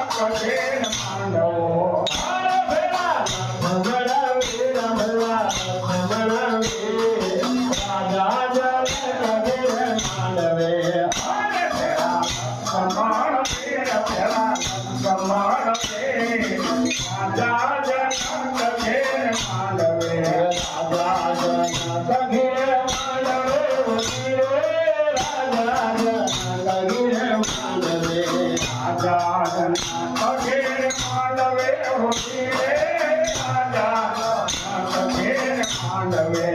કઠિન માંડવો મારા ભેળા ભગડાવે રમવા ભગડાવે રાજા જલ કઠિન માંડવે મારે ભેળા સમાણ વીર ભેળા સમાણ વીર રાજા જલ કઠિન માંડવે રાજા જલ કઠિન માંડવે રાજા કઠિન માંડવે હોતી રે રાજા કઠિન માંડવે